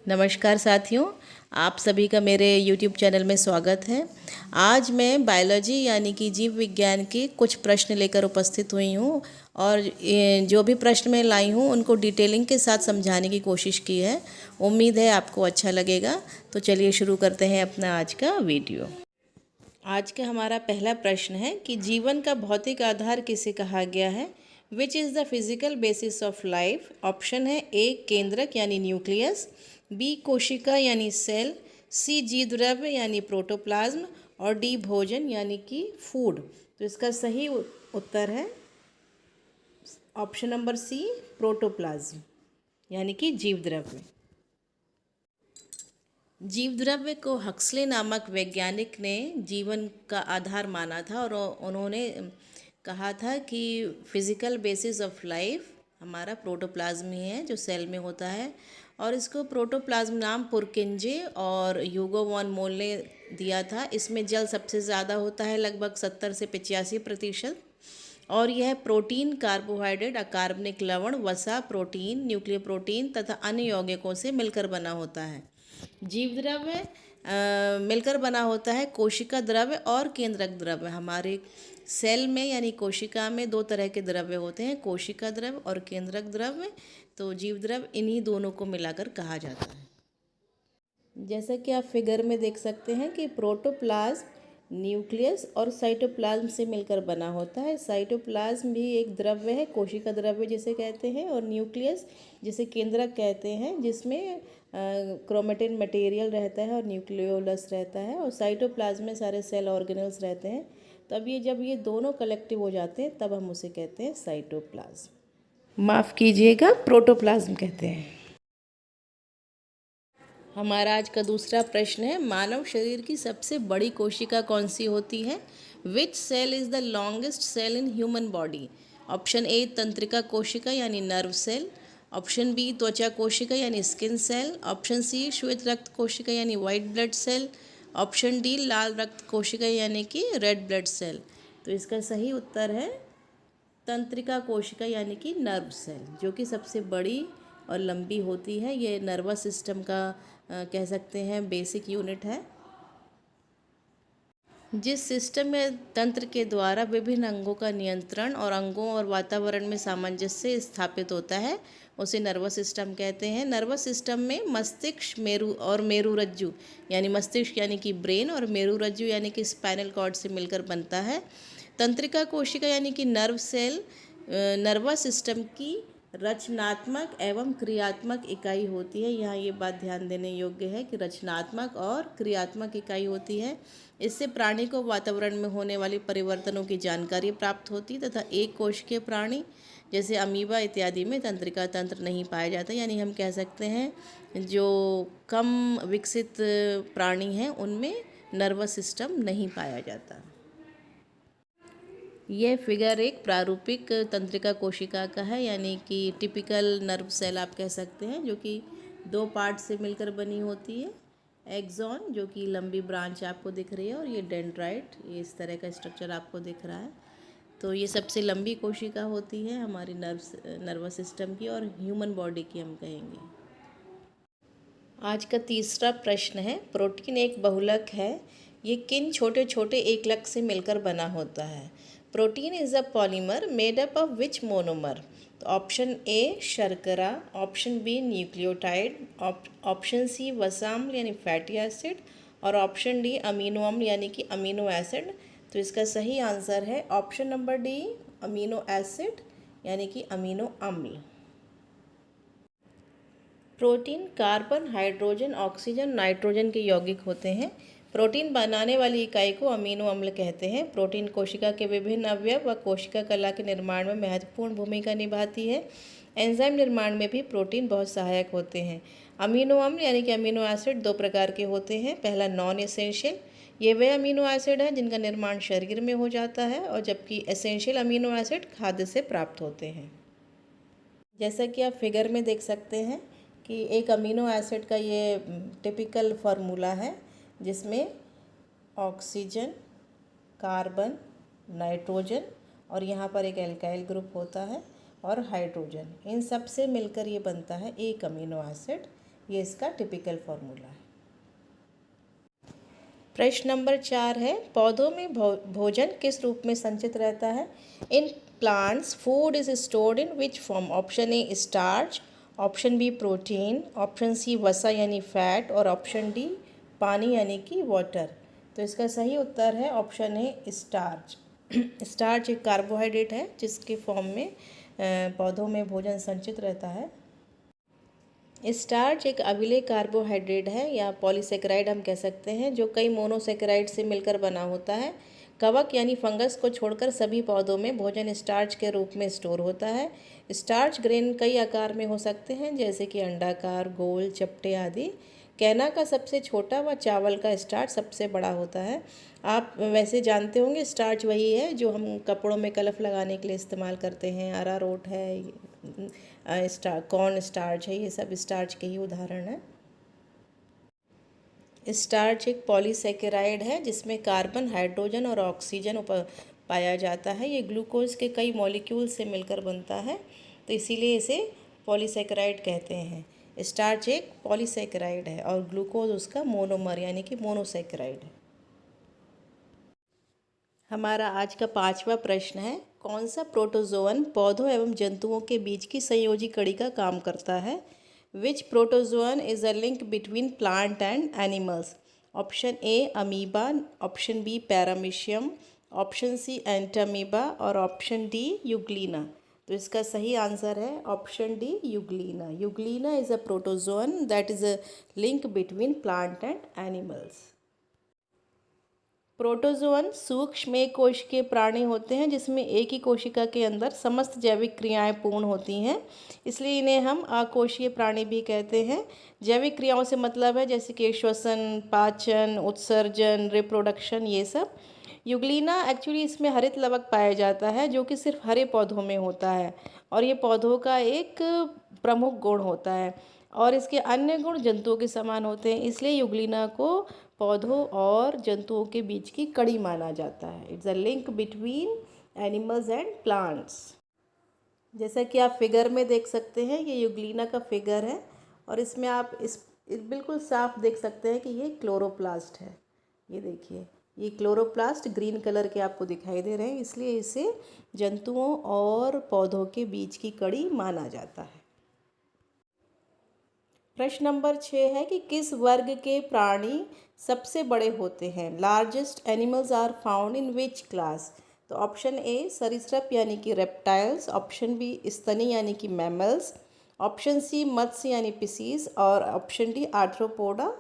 नमस्कार साथियों, आप सभी का मेरे YouTube चैनल में स्वागत है। आज मैं बायोलॉजी यानी कि जीव विज्ञान के कुछ प्रश्न लेकर उपस्थित हुई हूँ और जो भी प्रश्न मैं लाई हूँ उनको डिटेलिंग के साथ समझाने की कोशिश की है। उम्मीद है आपको अच्छा लगेगा। तो चलिए शुरू करते हैं अपना आज का वीडियो। आज का हमारा पहला प्रश्न है कि जीवन का भौतिक आधार किसे कहा गया है। Which is the physical basis of life. Option है ए केंद्रक यानी न्यूक्लियस, बी कोशिका यानी सेल, सी जीवद्रव्य यानी प्रोटोप्लाज्म और डी भोजन यानी कि फूड। तो इसका सही उत्तर है ऑप्शन नंबर सी प्रोटोप्लाज्म यानी कि जीवद्रव्य। जीवद्रव्य को हक्सले नामक वैज्ञानिक ने जीवन का आधार माना था और उन्होंने कहा था कि फिज़िकल बेसिस ऑफ लाइफ हमारा प्रोटोप्लाज्म ही है जो सेल में होता है। और इसको प्रोटोप्लाज्म नाम पुरकिंजे और ह्यूगो वॉन मोल ने दिया था। इसमें जल सबसे ज़्यादा होता है, लगभग 70 से 85%। और यह प्रोटीन, कार्बोहाइड्रेट, अकार्बनिक लवण, वसा, प्रोटीन, न्यूक्लियर प्रोटीन तथा अन्य यौगिकों से मिलकर बना होता है। जीवद्रव्य मिलकर बना होता है कोशिका द्रव्य और केंद्रक द्रव्य। हमारे सेल में यानी कोशिका में दो तरह के द्रव्य होते हैं, कोशिका द्रव्य और केंद्रक द्रव्य। तो जीवद्रव्य इन्हीं दोनों को मिलाकर कहा जाता है। जैसा कि आप फिगर में देख सकते हैं कि प्रोटोप्लाज्म न्यूक्लियस और साइटोप्लाज्म से मिलकर बना होता है। साइटोप्लाज्म भी एक द्रव्य है, कोशिका द्रव्य जिसे कहते हैं, और न्यूक्लियस जिसे केंद्रक कहते हैं, जिसमें क्रोमेटिन मटेरियल रहता है और न्यूक्लियोलस रहता है। और साइटोप्लाज्म में सारे सेल ऑर्गेनल्स रहते हैं। तब जब ये दोनों कलेक्टिव हो जाते हैं तब हम उसे कहते हैं साइटोप्लाज्म। माफ़ कीजिएगा, प्रोटोप्लाज्म कहते हैं। हमारा आज का दूसरा प्रश्न है, मानव शरीर की सबसे बड़ी कोशिका कौन सी होती है। Which cell is the longest cell in human body. Option A तंत्रिका कोशिका यानी नर्व सेल, ऑप्शन बी त्वचा कोशिका यानी स्किन सेल, ऑप्शन सी श्वेत रक्त कोशिका यानी white blood cell, option D लाल रक्त कोशिका यानी कि रेड ब्लड सेल। तो इसका सही उत्तर है तंत्रिका कोशिका यानी कि नर्व सेल, जो कि सबसे बड़ी और लंबी होती है। ये नर्वस सिस्टम का कह सकते हैं बेसिक यूनिट है। जिस सिस्टम में तंत्र के द्वारा विभिन्न अंगों का नियंत्रण और अंगों और वातावरण में सामंजस्य स्थापित होता है उसे नर्वस सिस्टम कहते हैं। नर्वस सिस्टम में मस्तिष्क, मेरुरज्जु यानी मस्तिष्क यानी कि ब्रेन और मेरुरज्जु यानी कि स्पाइनल कॉर्ड से मिलकर बनता है। तंत्रिका कोशिका यानी कि नर्व सेल नर्वस सिस्टम की रचनात्मक एवं क्रियात्मक इकाई होती है। यहाँ ये बात ध्यान देने योग्य है कि रचनात्मक और क्रियात्मक इकाई होती है। इससे प्राणी को वातावरण में होने वाले परिवर्तनों की जानकारी प्राप्त होती तथा एक कोशिकीय प्राणी जैसे अमीबा इत्यादि में तंत्रिका तंत्र नहीं पाया जाता। यानी हम कह सकते हैं जो कम विकसित प्राणी हैं उनमें नर्वस सिस्टम नहीं पाया जाता। यह फिगर एक प्रारूपिक तंत्रिका कोशिका का है, यानी कि टिपिकल नर्व सेल आप कह सकते हैं, जो कि दो पार्ट से मिलकर बनी होती है। एक्सॉन जो कि लंबी ब्रांच आपको दिख रही है, और ये डेंड्राइट, ये इस तरह का स्ट्रक्चर आपको दिख रहा है। तो ये सबसे लंबी कोशिका होती है हमारी नर्वस सिस्टम की और ह्यूमन बॉडी की हम कहेंगे। आज का तीसरा प्रश्न है, प्रोटीन एक बहुलक है, ये किन छोटे छोटे एकलक से मिलकर बना होता है। Protein is a polymer made up of which monomer. तो ऑप्शन ए शर्करा, option B nucleotide, option C वसाम्ल यानी फैटी एसिड, और ऑप्शन डी अमीनो अम्ल यानी कि अमीनो एसिड। तो इसका सही आंसर है option number D amino acid यानी कि अमीनो अम्ल। Protein carbon, hydrogen, oxygen, nitrogen के यौगिक होते हैं। प्रोटीन बनाने वाली इकाई को अमीनो अम्ल कहते हैं। प्रोटीन कोशिका के विभिन्न अवयव व कोशिका कला के निर्माण में महत्वपूर्ण भूमिका निभाती है। एंजाइम निर्माण में भी प्रोटीन बहुत सहायक होते हैं। अमीनो अम्ल यानी कि अमीनो एसिड दो प्रकार के होते हैं। पहला नॉन एसेंशियल, ये वे अमीनो एसिड हैं जिनका निर्माण शरीर में हो जाता है, और जबकि एसेंशियल अमीनो एसिड खाद्य से प्राप्त होते हैं। जैसा कि आप फिगर में देख सकते हैं कि एक अमीनो एसिड का ये टिपिकल फार्मूला है, जिसमें ऑक्सीजन, कार्बन, नाइट्रोजन और यहाँ पर एक एल्काइल ग्रुप होता है और हाइड्रोजन, इन सब से मिलकर ये बनता है एक अमीनो एसिड। ये इसका टिपिकल फॉर्मूला है। प्रश्न नंबर 4 है, पौधों में भोजन किस रूप में संचित रहता है? In plants food is stored in which form? Option A starch, option B protein, option C वसा यानी फैट और ऑप्शन डी पानी यानी कि वाटर। तो इसका सही उत्तर है ऑप्शन ए स्टार्च। स्टार्च एक कार्बोहाइड्रेट है जिसके फॉर्म में पौधों में भोजन संचित रहता है। स्टार्च एक अविलेय कार्बोहाइड्रेट है या पॉलीसेकेराइड हम कह सकते हैं, जो कई मोनोसेकेराइड से मिलकर बना होता है। कवक यानी फंगस को छोड़कर सभी पौधों में भोजन स्टार्च के रूप में स्टोर होता है। स्टार्च ग्रेन कई आकार में हो सकते हैं, जैसे कि अंडाकार, गोल, चपटे आदि। कैना का सबसे छोटा व चावल का स्टार्च सबसे बड़ा होता है। आप वैसे जानते होंगे स्टार्च वही है जो हम कपड़ों में कलफ लगाने के लिए इस्तेमाल करते हैं। अरारोट है, कॉर्न स्टार्च है, ये सब स्टार्च के ही उदाहरण हैं। स्टार्च एक पॉलीसेकेराइड है जिसमें कार्बन, हाइड्रोजन और ऑक्सीजन पाया जाता है। ये ग्लूकोज के कई मॉलिक्यूल से मिलकर बनता है, तो इसीलिए इसे पॉलीसेकेराइड कहते हैं। स्टार्च एक पॉलीसेकेराइड है और ग्लूकोज उसका मोनोमर यानी कि मोनोसेकेराइड है। हमारा आज का 5वां प्रश्न है, कौन सा प्रोटोजोअन पौधों एवं जंतुओं के बीच की संयोजी कड़ी का काम करता है? Which protozoan is a link between plant and animals? Option A amoeba, option B paramecium, option C entamoeba और ऑप्शन डी यूग्लिना। तो इसका सही आंसर है option D euglena. Euglena is a protozoan that is a link between plant and animals. Protozoan सूक्ष्म कोशिकीय प्राणी होते हैं जिसमें एक ही कोशिका के अंदर समस्त जैविक क्रियाएं पूर्ण होती हैं, इसलिए इन्हें हम अकोशीय प्राणी भी कहते हैं। जैविक क्रियाओं से मतलब है जैसे कि श्वसन, पाचन, उत्सर्जन, रिप्रोडक्शन, ये सब। यूग्लिना एक्चुअली इसमें हरित लवक पाया जाता है जो कि सिर्फ हरे पौधों में होता है और ये पौधों का एक प्रमुख गुण होता है और इसके अन्य गुण जंतुओं के समान होते हैं, इसलिए यूग्लिना को पौधों और जंतुओं के बीच की कड़ी माना जाता है। It's a link between animals and plants. जैसा कि आप फिगर में देख सकते हैं, ये यूग्लिना का फिगर है और इसमें आप इस बिल्कुल साफ देख सकते हैं कि ये क्लोरोप्लास्ट है। ये देखिए, ये क्लोरोप्लास्ट ग्रीन कलर के आपको दिखाई दे रहे हैं, इसलिए इसे जंतुओं और पौधों के बीच की कड़ी माना जाता है। प्रश्न नंबर 6 है कि किस वर्ग के प्राणी सबसे बड़े होते हैं? Largest animals are found in which class? तो ऑप्शन ए सरीसृप यानी कि रेप्टाइल्स, ऑप्शन बी स्तनी यानी कि मैमल्स, ऑप्शन सी मत्स्य यानी पिसीज और ऑप्शन डी आर्थ्रोपोडा।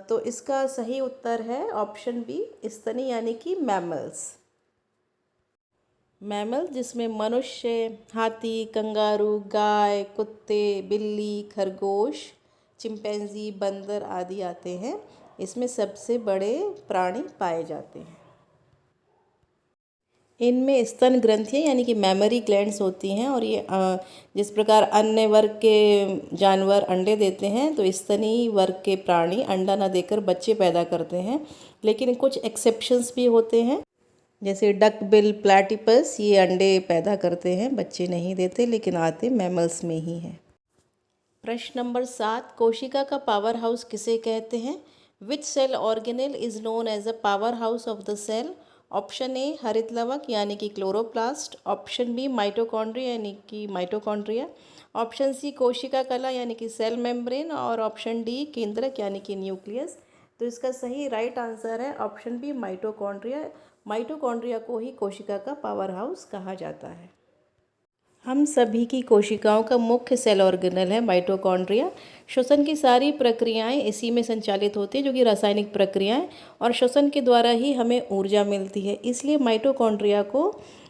तो इसका सही उत्तर है ऑप्शन बी स्तनी यानी कि मैमल्स। मैमल जिसमें मनुष्य, हाथी, कंगारू, गाय, कुत्ते, बिल्ली, खरगोश, चिंपैंजी, बंदर आदि आते हैं, इसमें सबसे बड़े प्राणी पाए जाते हैं। इनमें स्तन ग्रंथियाँ यानी कि मेमरी ग्लैंड्स होती हैं और ये जिस प्रकार अन्य वर्ग के जानवर अंडे देते हैं, तो स्तनी वर्ग के प्राणी अंडा न देकर बच्चे पैदा करते हैं, लेकिन कुछ एक्सेप्शंस भी होते हैं, जैसे डक बिल प्लैटिपस, ये अंडे पैदा करते हैं, बच्चे नहीं देते, लेकिन आते मैमल्स में ही हैं। प्रश्न नंबर 7, कोशिका का पावर हाउस किसे कहते हैं? Which cell organelle is known as a power house of the cell? Option A हरित लवक यानी कि क्लोरोप्लास्ट, ऑप्शन बी माइटोकॉन्ड्रिया यानी कि माइटोकॉन्ड्रिया, ऑप्शन सी कोशिका कला यानी कि सेल मेम्ब्रेन और ऑप्शन डी केंद्रक यानी कि न्यूक्लियस। तो इसका सही राइट आंसर है ऑप्शन बी माइटोकॉन्ड्रिया। माइटोकॉन्ड्रिया को ही कोशिका का पावर हाउस कहा जाता है। हम सभी की कोशिकाओं का मुख्य सेल ऑर्गेनल है माइटोकॉन्ड्रिया। श्वसन की सारी प्रक्रियाएं इसी में संचालित होती है, जो कि रासायनिक प्रक्रियाएं, और श्वसन के द्वारा ही हमें ऊर्जा मिलती है, इसलिए माइटोकॉन्ड्रिया को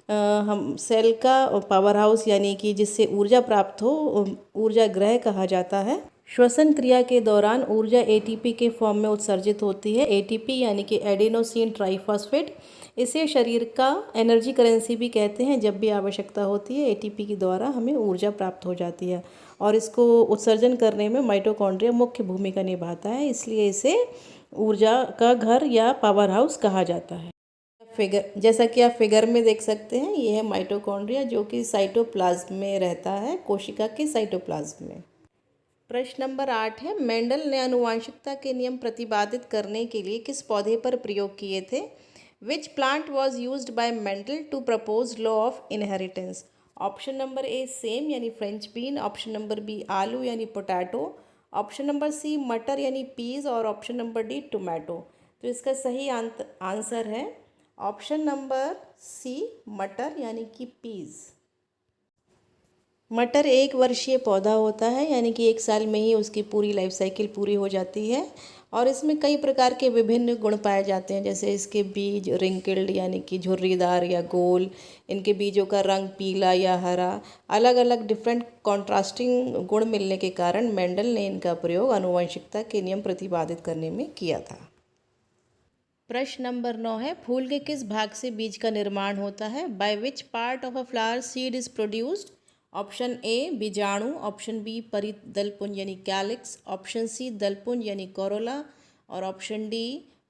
हम सेल का पावर हाउस यानी कि जिससे ऊर्जा प्राप्त हो, ऊर्जा ग्रह कहा जाता है। श्वसन क्रिया के दौरान ऊर्जा एटीपी के फॉर्म में उत्सर्जित होती है। एटीपी यानी कि एडेनोसिन ट्राइफॉस्फेट, इसे शरीर का एनर्जी करेंसी भी कहते हैं। जब भी आवश्यकता होती है एटीपी के द्वारा हमें ऊर्जा प्राप्त हो जाती है और इसको उत्सर्जन करने में माइटोकॉन्ड्रिया मुख्य भूमिका निभाता है, इसलिए इसे ऊर्जा का घर या पावर हाउस कहा जाता है। फिगर जैसा कि आप फिगर में देख सकते हैं, ये है माइटोकॉन्ड्रिया जो कि साइटोप्लाज्म में रहता है, कोशिका के साइटोप्लाज्म में। प्रश्न नंबर 8 है, मेंडल ने आनुवंशिकता के नियम प्रतिपादित करने के लिए किस पौधे पर प्रयोग किए थे? Which plant was used by Mendel to propose law of inheritance? Option number A सेम यानी French bean, option number B आलू यानी पोटैटो, ऑप्शन नंबर सी मटर यानी पीज और ऑप्शन नंबर डी टोमेटो। तो इसका सही आंसर है ऑप्शन नंबर सी मटर यानी कि पीज। मटर एक वर्षीय पौधा होता है, यानी कि 1 साल में ही उसकी पूरी लाइफ साइकिल पूरी हो जाती है और इसमें कई प्रकार के विभिन्न गुण पाए जाते हैं, जैसे इसके बीज रिंकल्ड यानी कि झुर्रीदार या गोल, इनके बीजों का रंग पीला या हरा, अलग अलग डिफरेंट कॉन्ट्रास्टिंग गुण मिलने के कारण मेंडल ने इनका प्रयोग आनुवंशिकता के नियम प्रतिपादित करने में किया था। प्रश्न नंबर 9 है, फूल के किस भाग से बीज का निर्माण होता है? By which part of a flower seed is produced? Option A बीजाणु, ऑप्शन बी परिदलपुंज यानी कैलिक्स, ऑप्शन सी दलपुंज यानी कोरोला और ऑप्शन डी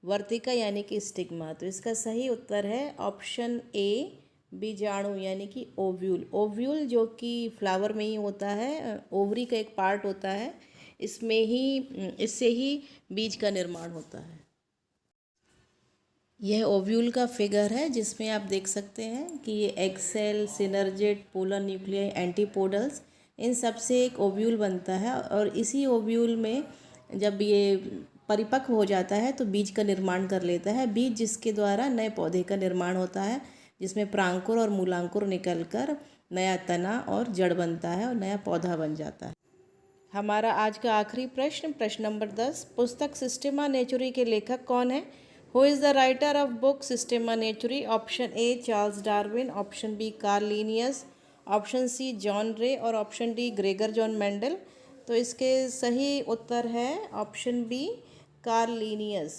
वर्तिका यानी कि स्टिग्मा। तो इसका सही उत्तर है ऑप्शन ए बीजाणु यानी कि ओव्यूल। ओव्यूल जो कि फ्लावर में ही होता है, ओवरी का एक पार्ट होता है, इससे ही बीज का निर्माण होता है। यह ओव्यूल का फिगर है जिसमें आप देख सकते हैं कि ये egg cell, synergids, polar nuclei, antipodals, इन सब से एक ओव्यूल बनता है और इसी ओव्यूल में जब ये परिपक्व हो जाता है तो बीज का निर्माण कर लेता है। बीज जिसके द्वारा नए पौधे का निर्माण होता है, जिसमें प्रांकुर और मूलांकुर निकलकर नया तना और जड़ बनता है और नया पौधा बन जाता है। हमारा आज का आखिरी प्रश्न, प्रश्न नंबर 10, पुस्तक सिस्टेमा नेचुरी के लेखक कौन है? Who is the writer of book Systema Naturae? Option A Charles Darwin, option B Carl Linnaeus, option C John Ray और option D Gregor John Mendel. तो इसके सही उत्तर है option B Carl Linnaeus.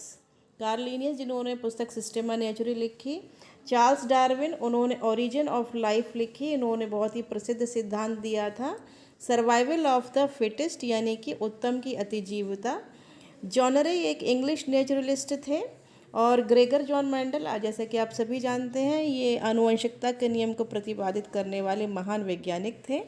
Carl Linnaeus जिन्होंने पुस्तक Systema Naturae लिखी। Charles Darwin, उन्होंने ओरिजिन ऑफ लाइफ लिखी। इन्होंने बहुत ही प्रसिद्ध सिद्धांत दिया था सर्वाइवल ऑफ द फिटेस्ट यानी कि उत्तम की अतिजीवता। जॉन रे एक इंग्लिश नेचुरलिस्ट थे और ग्रेगर जॉन मेंडल, जैसे कि आप सभी जानते हैं, ये आनुवंशिकता के नियम को प्रतिपादित करने वाले महान वैज्ञानिक थे।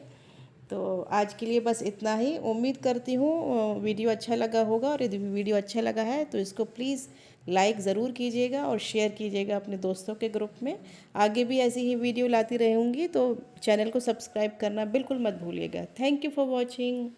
तो आज के लिए बस इतना ही। उम्मीद करती हूँ वीडियो अच्छा लगा होगा और यदि वीडियो अच्छा लगा है तो इसको प्लीज़ लाइक ज़रूर कीजिएगा और शेयर कीजिएगा अपने दोस्तों के ग्रुप में। आगे भी ऐसी ही वीडियो लाती रहूँगी, तो चैनल को सब्सक्राइब करना बिल्कुल मत भूलिएगा। Thank you for watching.